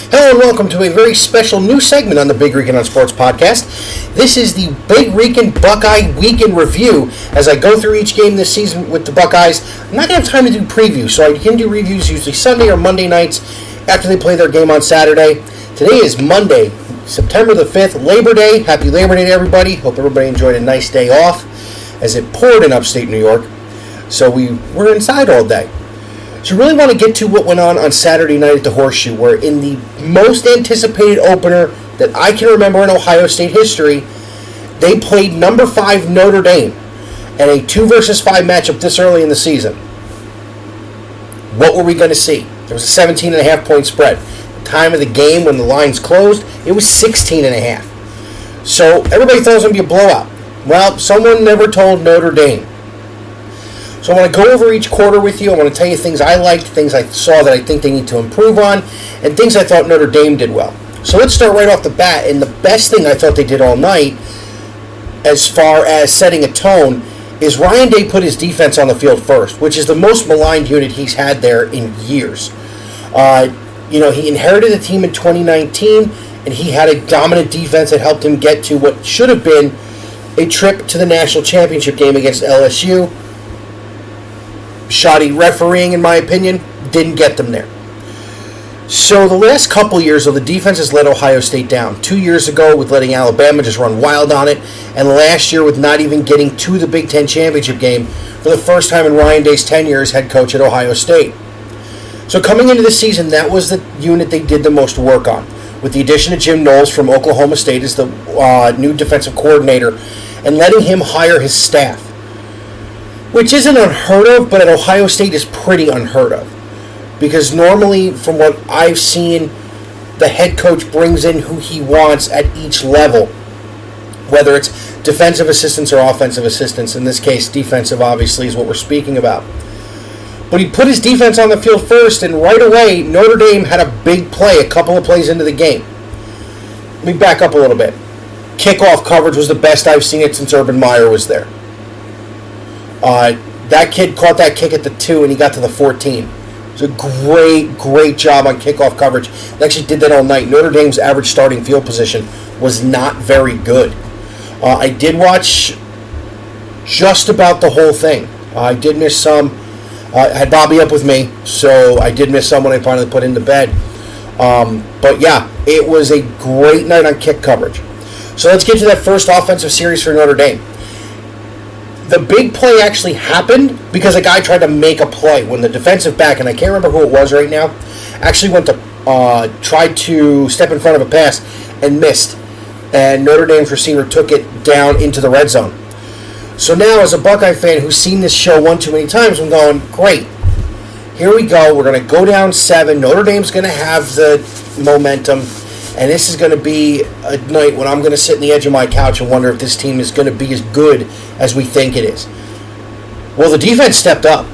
Hello and welcome to a very special new segment on the Big Rican on Sports podcast. This is the Big Rican Buckeye Week in Review. As I go through each game this season with the Buckeyes, I'm not going to have time to do previews, so I can do reviews usually Sunday or Monday nights after they play their game on Saturday. Today is Monday, September the 5th, Labor Day. Happy Labor Day to everybody. Hope everybody enjoyed a nice day off as it poured in upstate New York. So we were inside all day. So really want to get to what went on Saturday night at the Horseshoe, where in the most anticipated opener that I can remember in Ohio State history, they played number 5 Notre Dame in a 2 versus 5 matchup this early in the season. What were we going to see? There was a 17.5 point spread. The time of the game when the lines closed, it was 16.5. So everybody thought it was going to be a blowout. Well, someone never told Notre Dame. So I want to go over each quarter with you. I want to tell you things I liked, things I saw that I think they need to improve on, and things I thought Notre Dame did well. So let's start right off the bat. And the best thing I thought they did all night, as far as setting a tone, is Ryan Day put his defense on the field first, which is the most maligned unit he's had there in years. He inherited the team in 2019, and he had a dominant defense that helped him get to what should have been a trip to the national championship game against LSU. Shoddy refereeing, in my opinion, didn't get them there. So the last couple years, the defense has let Ohio State down. 2 years ago with letting Alabama just run wild on it, and last year with not even getting to the Big Ten championship game for the first time in Ryan Day's tenure as head coach at Ohio State. So coming into the season, that was the unit they did the most work on, with the addition of Jim Knowles from Oklahoma State as the new defensive coordinator, and letting him hire his staff. Which isn't unheard of, but at Ohio State is pretty unheard of. Because normally, from what I've seen, the head coach brings in who he wants at each level. Whether it's defensive assistants or offensive assistants. In this case, defensive obviously is what we're speaking about. But he put his defense on the field first, and right away, Notre Dame had a big play, a couple of plays into the game. Let me back up a little bit. Kickoff coverage was the best I've seen it since Urban Meyer was there. That kid caught that kick at the 2 and he got to the 14. It was a great job on kickoff coverage. They actually did that all night. Notre Dame's average starting field position was not very good. I did watch just about the whole thing. I did miss some. I had Bobby up with me, so I did miss some when I finally put into bed. But yeah, it was a great night on kick coverage. So let's get to that first offensive series for Notre Dame. The big play actually happened because a guy tried to make a play when the defensive back, and I can't remember who it was right now, actually went to tried to step in front of a pass and missed. And Notre Dame's receiver took it down into the red zone. So now, as a Buckeye fan who's seen this show one too many times, I'm going, great. Here we go. We're going to go down 7. Notre Dame's going to have the momentum. And this is going to be a night when I'm going to sit on the edge of my couch and wonder if this team is going to be as good as we think it is. Well, the defense stepped up.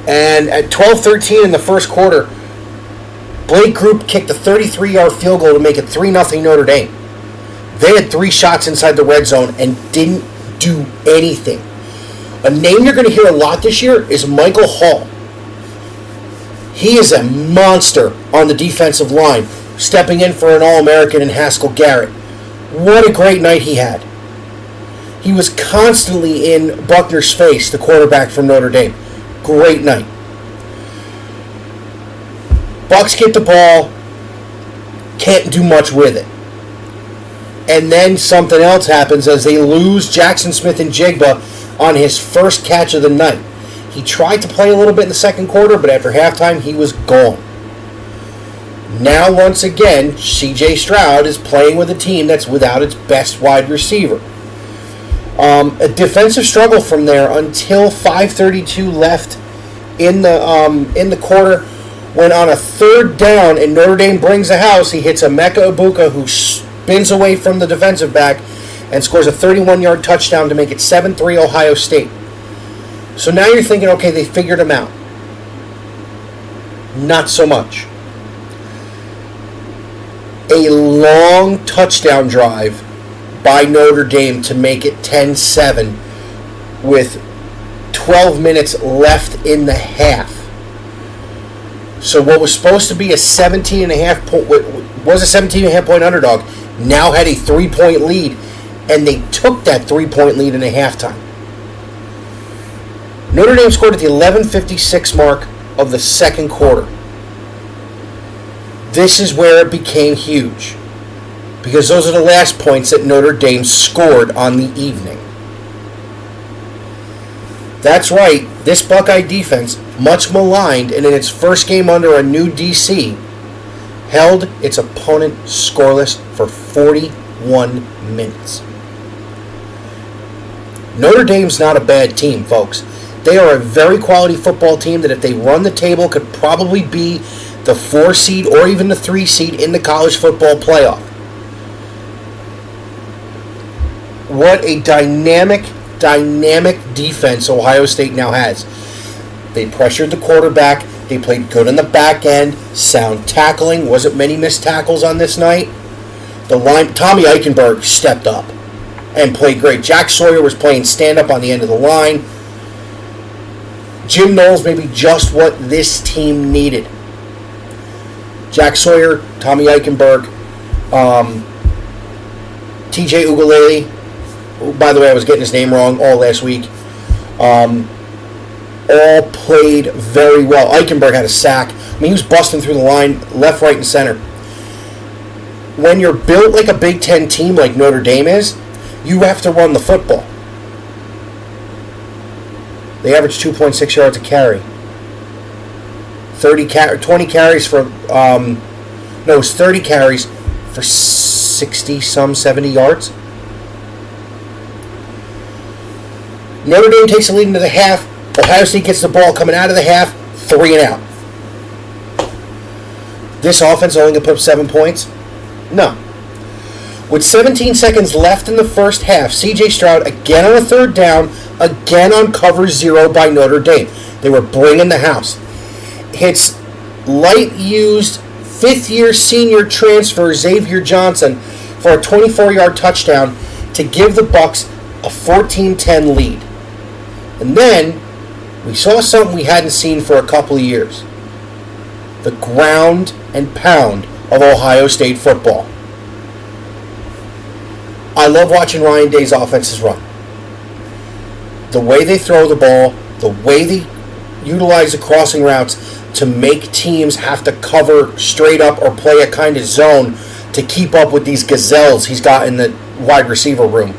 And at 12-13 in the first quarter, Blake Group kicked a 33-yard field goal to make it 3-0 Notre Dame. They had 3 shots inside the red zone and didn't do anything. A name you're going to hear a lot this year is Michael Hall. He is a monster on the defensive line, stepping in for an All-American in Haskell Garrett. What a great night he had. He was constantly in Buckner's face, the quarterback from Notre Dame. Great night. Bucks get the ball, can't do much with it. And then something else happens as they lose Jackson Smith-Njigba on his first catch of the night. He tried to play a little bit in the second quarter, but after halftime, he was gone. Now, once again, C.J. Stroud is playing with a team that's without its best wide receiver. A defensive struggle from there until 5:32 left in the quarter, when on a third down and Notre Dame brings the house, he hits Emeka Egbuka, who spins away from the defensive back and scores a 31-yard touchdown to make it 7-3 Ohio State. So now you're thinking, okay, they figured him out. Not so much. A long touchdown drive by Notre Dame to make it 10-7 with 12 minutes left in the half. So what was supposed to be a 17.5 point, was a 17.5 point underdog, now had a 3-point lead, and they took that 3-point lead in a halftime. Notre Dame scored at the 11:56 mark of the second quarter. This is where it became huge, because those are the last points that Notre Dame scored on the evening. That's right, this Buckeye defense, much maligned and in its first game under a new DC, held its opponent scoreless for 41 minutes. Notre Dame's not a bad team, folks. They are a very quality football team that if they run the table could probably be the 4 seed or even the 3 seed in the college football playoff. What a dynamic defense Ohio State now has. They pressured the quarterback. They played good on the back end. Sound tackling. Wasn't many missed tackles on this night. The line, Tommy Eichenberg stepped up and played great. Jack Sawyer was playing stand-up on the end of the line. Jim Knowles may be just what this team needed. Jack Sawyer, Tommy Eichenberg, TJ Ugalele. By the way, I was getting his name wrong all last week. All played very well. Eichenberg had a sack. I mean, he was busting through the line, left, right, and center. When you're built like a Big Ten team like Notre Dame is, you have to run the football. They averaged 2.6 yards a carry. 20 carries for, it was 30 carries for 70 yards. Notre Dame takes the lead into the half. Ohio State gets the ball coming out of the half, 3 and out. This offense only going to put up 7 points? No. With 17 seconds left in the first half, C.J. Stroud again on a third down, again on cover 0 by Notre Dame. They were bringing the house. Hits light-used fifth-year senior transfer Xavier Johnson for a 24-yard touchdown to give the Bucks a 14-10 lead. And then we saw something we hadn't seen for a couple of years. The ground and pound of Ohio State football. I love watching Ryan Day's offenses run. The way they throw the ball, the way they utilize the crossing routes to make teams have to cover straight up or play a kind of zone to keep up with these gazelles he's got in the wide receiver room.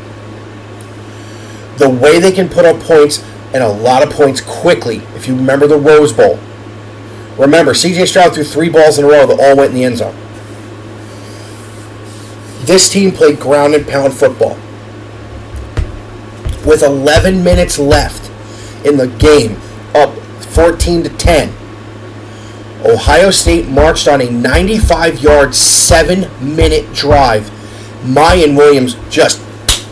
The way they can put up points, and a lot of points quickly, if you remember the Rose Bowl. Remember, C.J. Stroud threw 3 balls in a row that all went in the end zone. This team played ground and pound football. With 11 minutes left in the game, up 14-10, Ohio State marched on a 95-yard, 7-minute drive. Mayan Williams just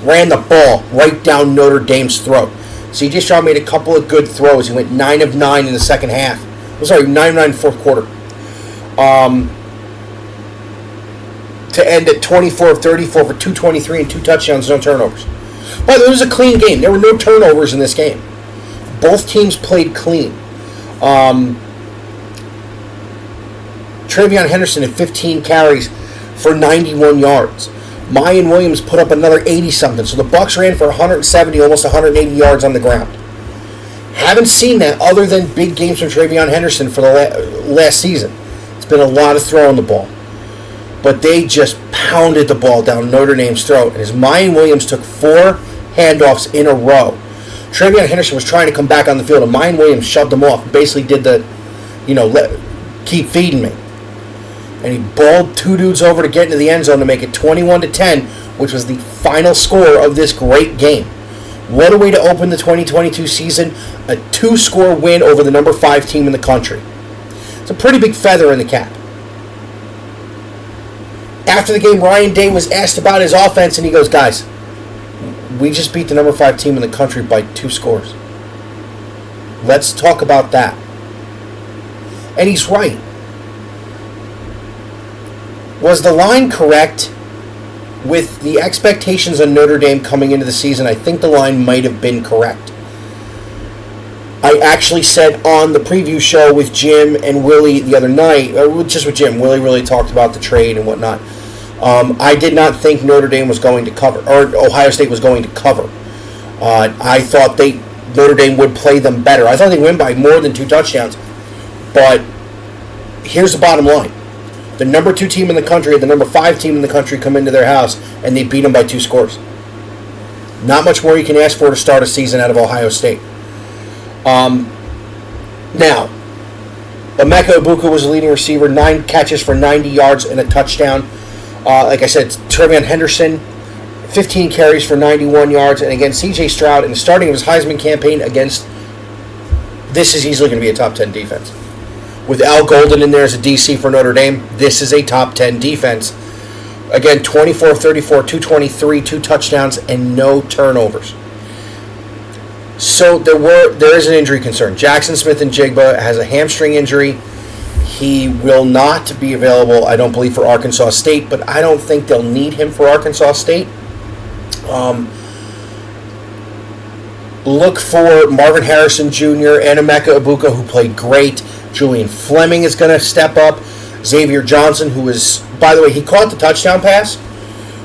ran the ball right down Notre Dame's throat. C.J. Stroud made a couple of good throws. He went 9 of 9 in the second half. 9 of 9 in the fourth quarter. To end at 24 of 34 for 223 and 2 touchdowns, no turnovers. By the way, it was a clean game. There were no turnovers in this game. Both teams played clean. Travion Henderson had 15 carries for 91 yards. Mayan Williams put up another 80-something. So the Bucs ran for 170, almost 180 yards on the ground. Haven't seen that other than big games from Travion Henderson for the last season. It's been a lot of throwing the ball. But they just pounded the ball down Notre Dame's throat. And as Mayan Williams took 4 handoffs in a row, Travion Henderson was trying to come back on the field, and Mayan Williams shoved him off. Basically did the, keep feeding me. And he balled 2 dudes over to get into the end zone to make it 21-10, which was the final score of this great game. What a way to open the 2022 season, a 2-score win over the number 5 team in the country. It's a pretty big feather in the cap. After the game, Ryan Day was asked about his offense, and he goes, guys, we just beat the number 5 team in the country by 2 scores. Let's talk about that. And he's right. Was the line correct with the expectations on Notre Dame coming into the season? I think the line might have been correct. I actually said on the preview show with Jim and Willie the other night, or just with Jim, Willie really talked about the trade and whatnot. I did not think Notre Dame was going to cover, or Ohio State was going to cover. I thought Notre Dame would play them better. I thought they'd win by more than 2 touchdowns. But here's the bottom line. The number 2 team in the country and the number 5 team in the country come into their house, and they beat them by 2 scores. Not much more you can ask for to start a season out of Ohio State. Now, Emeka Egbuka was the leading receiver, 9 catches for 90 yards and a touchdown. Like I said, Trevion Henderson, 15 carries for 91 yards. And again, C.J. Stroud, in the starting of his Heisman campaign against, this is easily going to be a top 10 defense. With Al Golden in there as a DC for Notre Dame, this is a top 10 defense. Again, 24-34, 223, 2 touchdowns, and no turnovers. So there is an injury concern. Jackson Smith-Njigba has a hamstring injury. He will not be available, I don't believe, for Arkansas State, but I don't think they'll need him for Arkansas State. Look for Marvin Harrison Jr. and Emeka Egbuka, who played great. Julian Fleming is going to step up. Xavier Johnson, who is, by the way, he caught the touchdown pass,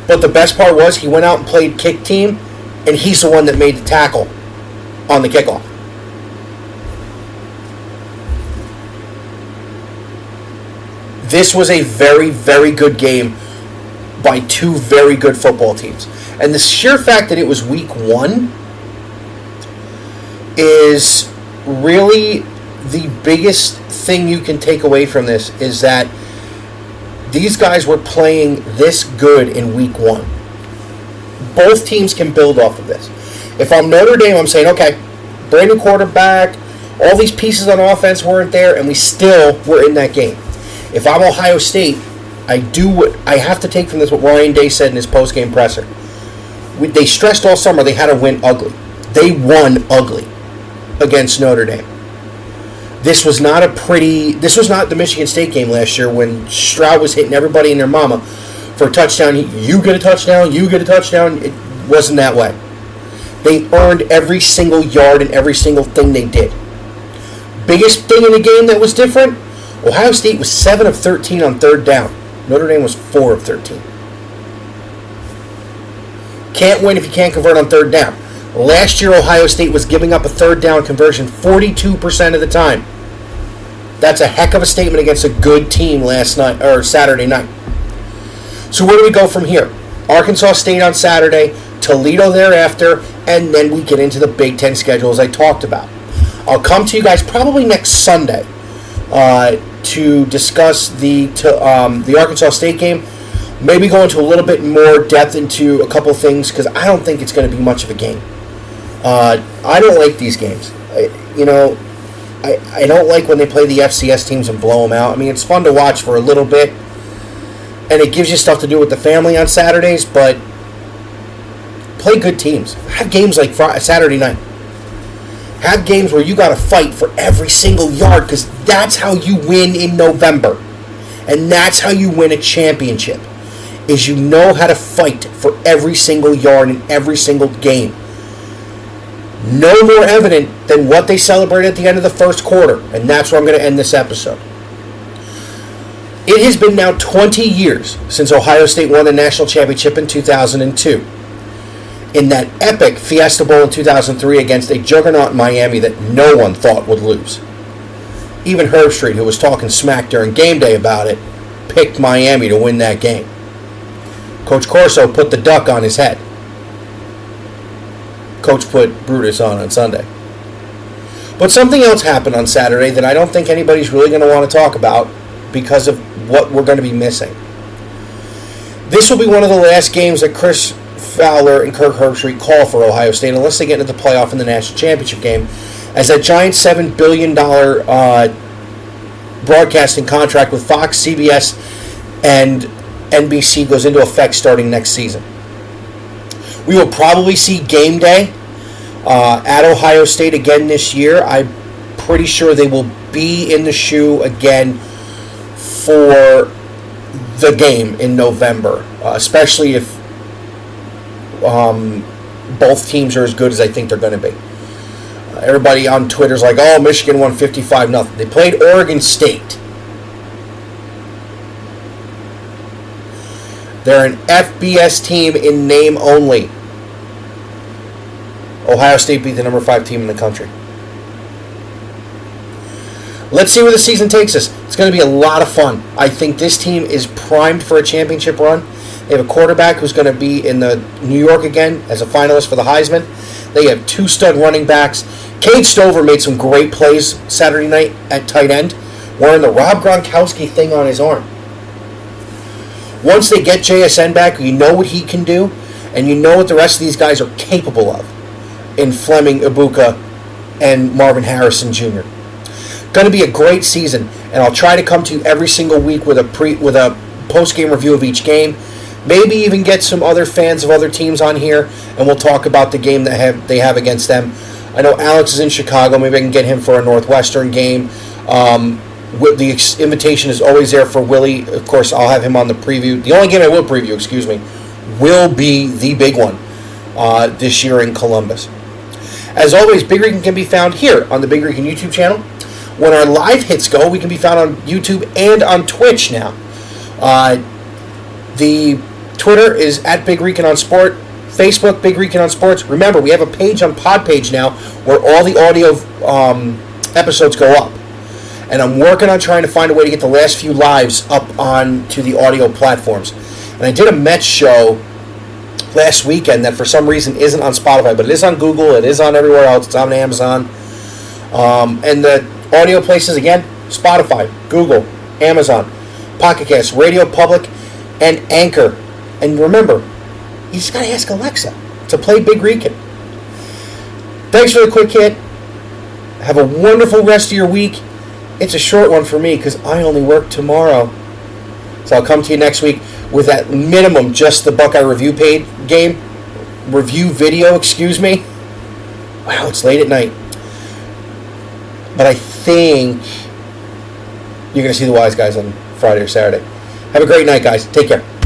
but the best part was he went out and played kick team, and he's the one that made the tackle on the kickoff. This was a very, very good game by 2 very good football teams. And the sheer fact that it was week 1 is really the biggest thing you can take away from this, is that these guys were playing this good in week 1. Both teams can build off of this. If I'm Notre Dame, I'm saying, okay, brand new quarterback, all these pieces on offense weren't there, and we still were in that game. If I'm Ohio State, I have to take from this what Ryan Day said in his post-game presser. They stressed all summer they had to win ugly. They won ugly against Notre Dame. This was not the Michigan State game last year when Stroud was hitting everybody and their mama for a touchdown. You get a touchdown, you get a touchdown. It wasn't that way. They earned every single yard and every single thing they did. Biggest thing in the game that was different, Ohio State was 7 of 13 on 3rd down. Notre Dame was 4 of 13. Can't win if you can't convert on 3rd down. Last year, Ohio State was giving up a 3rd down conversion 42% of the time. That's a heck of a statement against a good team Saturday night. So where do we go from here? Arkansas State on Saturday, Toledo thereafter, and then we get into the Big Ten schedule as I talked about. I'll come to you guys probably next Sunday to discuss the Arkansas State game. Maybe go into a little bit more depth into a couple things, because I don't think it's going to be much of a game. I don't like these games. I don't like when they play the FCS teams and blow them out. I mean, it's fun to watch for a little bit, and it gives you stuff to do with the family on Saturdays, but play good teams. Have games like Saturday night. Have games where you got to fight for every single yard, because that's how you win in November. And that's how you win a championship, is you know how to fight for every single yard in every single game. No more evident than what they celebrated at the end of the first quarter. And that's where I'm going to end this episode. It has been now 20 years since Ohio State won the national championship in 2002. In that epic Fiesta Bowl in 2003 against a juggernaut Miami that no one thought would lose. Even Herbstreit, who was talking smack during game day about it, picked Miami to win that game. Coach Corso put the duck on his head. Coach put Brutus on Sunday. But something else happened on Saturday that I don't think anybody's really going to want to talk about because of what we're going to be missing. This will be one of the last games that Chris Fowler and Kirk Herbstreit call for Ohio State, unless they get into the playoff in the national championship game, as that giant $7 billion broadcasting contract with Fox, CBS, and NBC goes into effect starting next season. We will probably see game day at Ohio State again this year. I'm pretty sure they will be in the shoe again for the game in November, especially if both teams are as good as I think they're going to be. Everybody on Twitter's like, oh, Michigan won 55-0. They played Oregon State. They're an FBS team in name only. Ohio State beat the number 5 team in the country. Let's see where the season takes us. It's going to be a lot of fun. I think this team is primed for a championship run. They have a quarterback who's going to be in the New York again as a finalist for the Heisman. They have 2 stud running backs. Cade Stover made some great plays Saturday night at tight end, wearing the Rob Gronkowski thing on his arm. Once they get JSN back, you know what he can do, and you know what the rest of these guys are capable of in Fleming, Ibuka, and Marvin Harrison Jr. Going to be a great season, and I'll try to come to you every single week with a post-game review of each game. Maybe even get some other fans of other teams on here, and we'll talk about the game that they have against them. I know Alex is in Chicago. Maybe I can get him for a Northwestern game. The invitation is always there for Willie. Of course, I'll have him on the preview. The only game I will preview, will be the big one this year in Columbus. As always, Big Rican can be found here on the Big Rican YouTube channel. When our live hits go, we can be found on YouTube and on Twitch now. The Twitter is at Big Rican on Sport. Facebook, Big Rican on Sports. Remember, we have a page on Podpage now where all the audio episodes go up. And I'm working on trying to find a way to get the last few lives up onto the audio platforms. And I did a Mets show last weekend that for some reason isn't on Spotify, but it is on Google, it is on everywhere else, it's on Amazon. And the audio places, again, Spotify, Google, Amazon, Pocket Cast, Radio Public, and Anchor. And remember, you just got to ask Alexa to play Big Rican. Thanks for the quick hit. Have a wonderful rest of your week. It's a short one for me because I only work tomorrow. So I'll come to you next week with at minimum just the Buckeye review video. Wow, it's late at night. But I think you're going to see the Wise Guys on Friday or Saturday. Have a great night, guys. Take care.